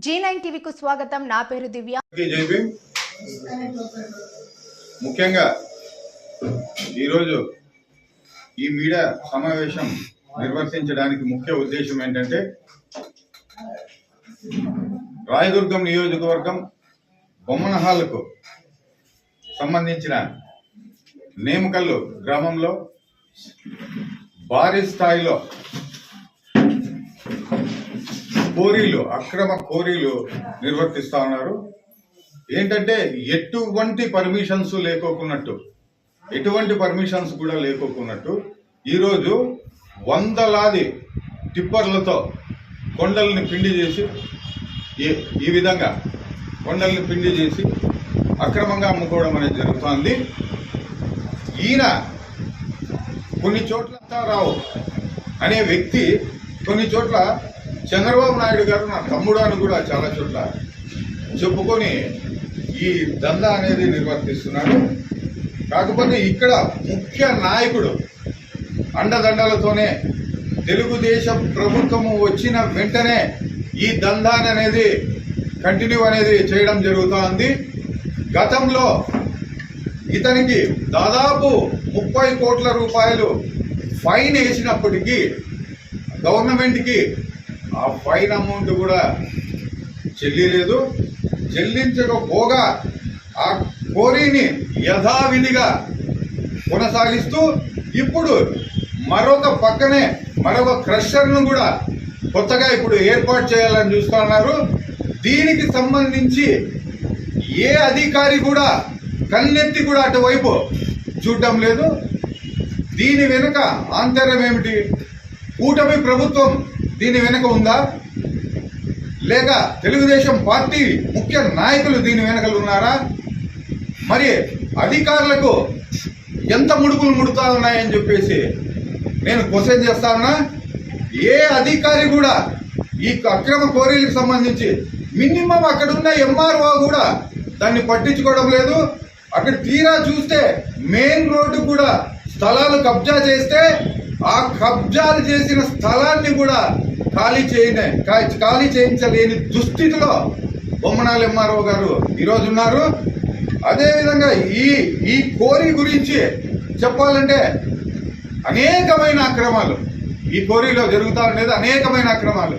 G9 టీవీకు స్వాగతం. నా పేరు దివ్య. ముఖ్యంగా ఈరోజు ఈ మీడియా సమావేశం నిర్వర్తించడానికి ముఖ్య ఉద్దేశం ఏంటంటే రాయదుర్గం నియోజకవర్గం బొమ్మనహాలకు సంబంధించిన నేమకల్లు గ్రామంలో భారీ స్థాయిలో అక్రమ కోరీలు నిర్వర్తిస్తా ఉన్నారు. ఏంటంటే ఎటువంటి పర్మిషన్స్ కూడా లేకోకున్నట్టు ఈరోజు వందలాది టిప్పర్లతో కొండల్ని పిండి చేసి ఈ విధంగా కొండల్ని పిండి చేసి అక్రమంగా అమ్ముకోవడం అనేది జరుగుతోంది. ఈయన కొన్ని చోట్ల రావు అనే వ్యక్తి కొన్ని చోట్ల చంద్రబాబు నాయుడు గారు నా తమ్ముడు అని కూడా చాలా చోట్ల చెప్పుకొని ఈ దందా అనేది నిర్వర్తిస్తున్నాడు. కాకపోతే ఇక్కడ ముఖ్య నాయకుడు అండదండలతోనే తెలుగుదేశం ప్రభుత్వము వచ్చిన వెంటనే ఈ దందాని అనేది కంటిన్యూ అనేది చేయడం జరుగుతోంది. గతంలో ఇతనికి దాదాపు 30 కోట్ల రూపాయలు ఫైన్ వేసినప్పటికీ గవర్నమెంట్కి ఆ ఫైన్ అమౌంట్ కూడా చెల్లించకపోగా ఆ కోరీని యథావిధిగా కొనసాగిస్తూ ఇప్పుడు మరొక క్రషర్ను కూడా కొత్తగా ఇప్పుడు ఏర్పాటు చేయాలని చూస్తున్నారు. దీనికి సంబంధించి ఏ అధికారి కూడా కన్నెత్తి కూడా అటువైపు చూడటం లేదు. దీని వెనుక ఆంతర్యం ఏమిటి? కూటమి ప్రభుత్వం దీని వెనుక ఉందా, లేక తెలుగుదేశం పార్టీ ముఖ్య నాయకులు దీని వెనుకలు ఉన్నారా? మరి అధికారులకు ఎంత ముడుపులు ముడుతా ఉన్నాయని చెప్పేసి నేను క్వశ్చన్ చేస్తా ఉన్నా. ఏ అధికారి కూడా ఈ అక్రమ కోరీలకు సంబంధించి మినిమం అక్కడున్న ఎంఆర్ఓ కూడా దాన్ని పట్టించుకోవడం లేదు. అక్కడ తీరా చూస్తే మెయిన్ రోడ్డు కూడా స్థలాలు కబ్జా చేస్తే ఆ కబ్జాలు చేసిన స్థలాన్ని కూడా ఖాళీ చేయించలేని దుస్థితిలో బొమ్మనాల ఎంఆర్ఓ గారు ఈరోజు ఉన్నారు. అదేవిధంగా ఈ కోరీ గురించి చెప్పాలంటే అనేకమైన అక్రమాలు ఈ కోరీలో జరుగుతా ఉండేది. అనేకమైన అక్రమాలు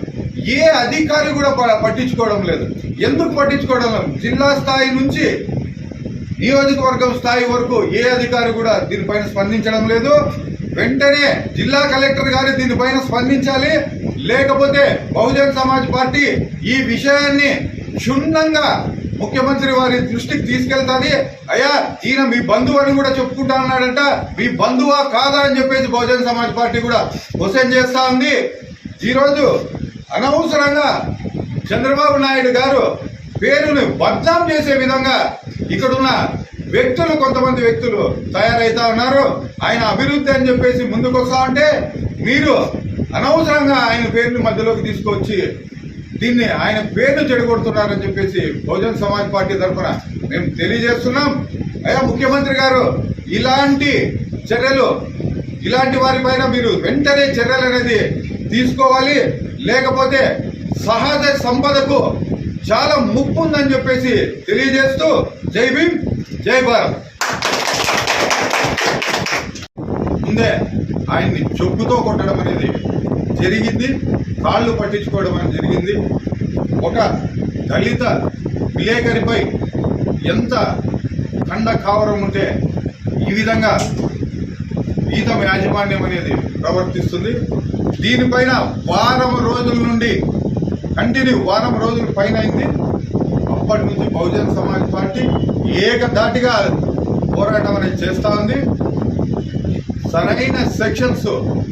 ఏ అధికారి కూడా పట్టించుకోవడం లేదు. ఎందుకు పట్టించుకోవడం లేదు? జిల్లా స్థాయి నుంచి నియోజకవర్గం స్థాయి వరకు ఏ అధికారి కూడా దీనిపైన స్పందించడం లేదు. వెంటనే జిల్లా కలెక్టర్ గారు దీనిపైన స్పందించాలి. లేకపోతే బహుజన్ సమాజ్ పార్టీ ఈ విషయాన్ని క్షుణ్ణంగా ముఖ్యమంత్రి వారి దృష్టికి తీసుకెళ్తాది. అయ్యా, ఈయన మీ బంధువు అని కూడా చెప్పుకుంటా ఉన్నాడంట, మీ బంధువా కాదా అని చెప్పేసి బహుజన్ సమాజ్ పార్టీ కూడా క్వశ్చన్ చేస్తా ఉంది. ఈరోజు అనవసరంగా చంద్రబాబు నాయుడు గారు పేరును బద్నాం చేసే విధంగా ఇక్కడున్న కొంతమంది వ్యక్తులు తయారైతా ఉన్నారు. ఆయన అభివృద్ధి అని చెప్పేసి ముందుకు వస్తా ఉంటే మీరు అనవసరంగా ఆయన పేరుని మధ్యలోకి తీసుకొచ్చి దీన్ని ఆయన పేరును చెడగొడుతున్నారని చెప్పేసి బహుజన్ సమాజ్ పార్టీ తరఫున మేము తెలియజేస్తున్నాం. అయ్యా ముఖ్యమంత్రి గారు, ఇలాంటి వారిపైన మీరు వెంటనే చర్యలు అనేది తీసుకోవాలి. లేకపోతే సహజ సంపదకు చాలా ముప్పు ఉందని చెప్పేసి తెలియజేస్తూ జై భీమ్, జై భారత్. ముందే ఆయన్ని చెప్పుతో కొట్టడం అనేది జరిగింది, కాళ్ళు పట్టించుకోవడం అనేది జరిగింది. ఒక దళిత విలేకరిపై ఎంత ఖండ కావరం ఉంటే ఈ విధంగా గీతం యాజమాన్యం అనేది ప్రవర్తిస్తుంది. దీనిపైన వారం రోజుల పైన అయింది. అప్పటి నుంచి బహుజన్ సమాజ్ పార్టీ ఏకధాటిగా పోరాటం అనేది చేస్తూ ఉంది. సరైన సెక్షన్స్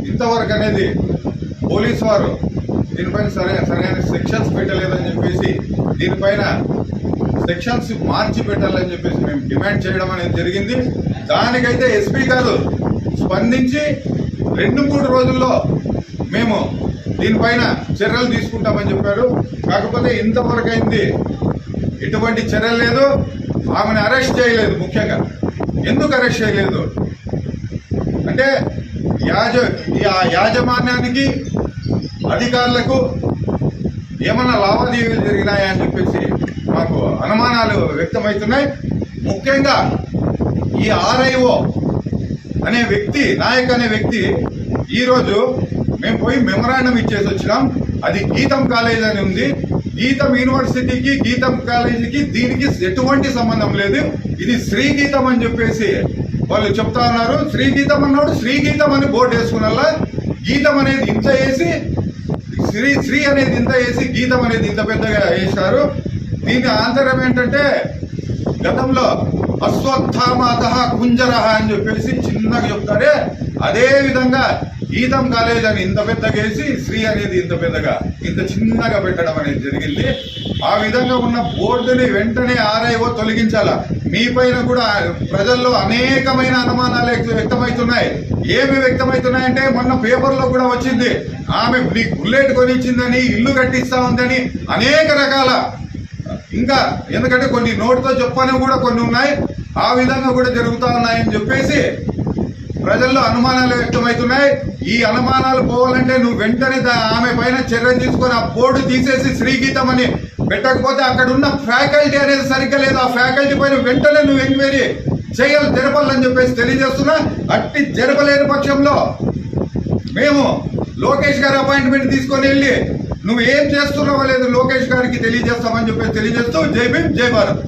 ఇంతవరకు అనేది పోలీసు వారు దీనిపైన సరైన సెక్షన్స్ పెట్టలేదని చెప్పేసి దీనిపైన సెక్షన్స్ మార్చి పెట్టాలని చెప్పేసి మేము డిమాండ్ చేయడం అనేది జరిగింది. దానికైతే ఎస్పీ గారు స్పందించి 2-3 రోజుల్లో మేము దీనిపైన చర్యలు తీసుకుంటామని చెప్పారు. కాకపోతే ఇంతవరకు అయింది ఎటువంటి చర్యలు లేదు. ఆమెను అరెస్ట్ చేయలేదు. ముఖ్యంగా ఎందుకు అరెస్ట్ చేయలేదు అంటే యాజమాన్యానికి అధికారులకు ఏమన్నా లావాదేవీలు జరిగినాయా అని చెప్పేసి మాకు అనుమానాలు వ్యక్తమవుతున్నాయి. ముఖ్యంగా ఈ ఆర్ఐఓ అనే వ్యక్తి, నాయక్ అనే వ్యక్తి, ఈరోజు మేము పోయి మెమరాండం ఇచ్చేసి వచ్చినాం. అది గీతం కాలేజ్ అని ఉంది. గీతం యూనివర్సిటీకి, గీతం కాలేజీకి దీనికి ఎటువంటి సంబంధం లేదు. ఇది శ్రీ గీతం అని చెప్పేసి వాళ్ళు చెప్తా ఉన్నారు. శ్రీ గీతం అన్నాడు, శ్రీ గీతం అని బోర్డు వేసుకున్నలా గీతం అనేది ఇంత వేసి, శ్రీ అనేది ఇంత వేసి, గీతం అనేది ఇంత పెద్దగా వేశారు. దీని ఆంతర్యం ఏంటంటే గతంలో అశ్వత్థామాత కుంజరహ అని చెప్పేసి చిన్నగా చెప్తారే, అదే విధంగా గీతం కాలేజ్ అని ఇంత పెద్దగా వేసి, శ్రీ అనేది ఇంత పెద్దగా ఇంత చిన్నగా పెట్టడం అనేది జరిగింది. ఆ విధంగా ఉన్న బోర్డుని వెంటనే ఆర్ఐఓ తొలగించాల. మీ పైన కూడా ప్రజల్లో అనేకమైన అనుమానాలు వ్యక్తమవుతున్నాయి. ఏమి వ్యక్తమవుతున్నాయంటే మొన్న పేపర్లో కూడా వచ్చింది, ఆమె బుల్లెట్ కొనిచ్చిందని, ఇల్లు కట్టిస్తా ఉందని, అనేక రకాల, ఇంకా ఎందుకంటే కొన్ని నోటితో చెప్పని కూడా కొన్ని ఉన్నాయి. ఆ విధంగా కూడా జరుగుతూ ఉన్నాయని చెప్పేసి ప్రజల్లో అనుమానాలు వ్యక్తమవుతున్నాయి. ఈ అనుమానాలు పోవాలంటే నువ్వు వెంటనే ఆమె పైన చర్య తీసుకొని ఆ బోర్డు తీసేసి శ్రీగీతం అని పెట్టకపోతే అక్కడ ఉన్న ఫ్యాకల్టీ అనేది సరిగ్గా లేదు. ఆ ఫ్యాకల్టీ పైన వెంటనే నువ్వు ఎంక్వైరీ చేయాలి, జరపాలని చెప్పేసి తెలియజేస్తున్నా. అట్టి జరపలేని పక్షంలో మేము లోకేష్ గారి అపాయింట్మెంట్ తీసుకొని వెళ్ళి నువ్వు ఏం చేస్తున్నావో లేదు లోకేష్ గారికి తెలియజేస్తామని చెప్పేసి తెలియజేస్తూ జై భీమ్, జై భారత్.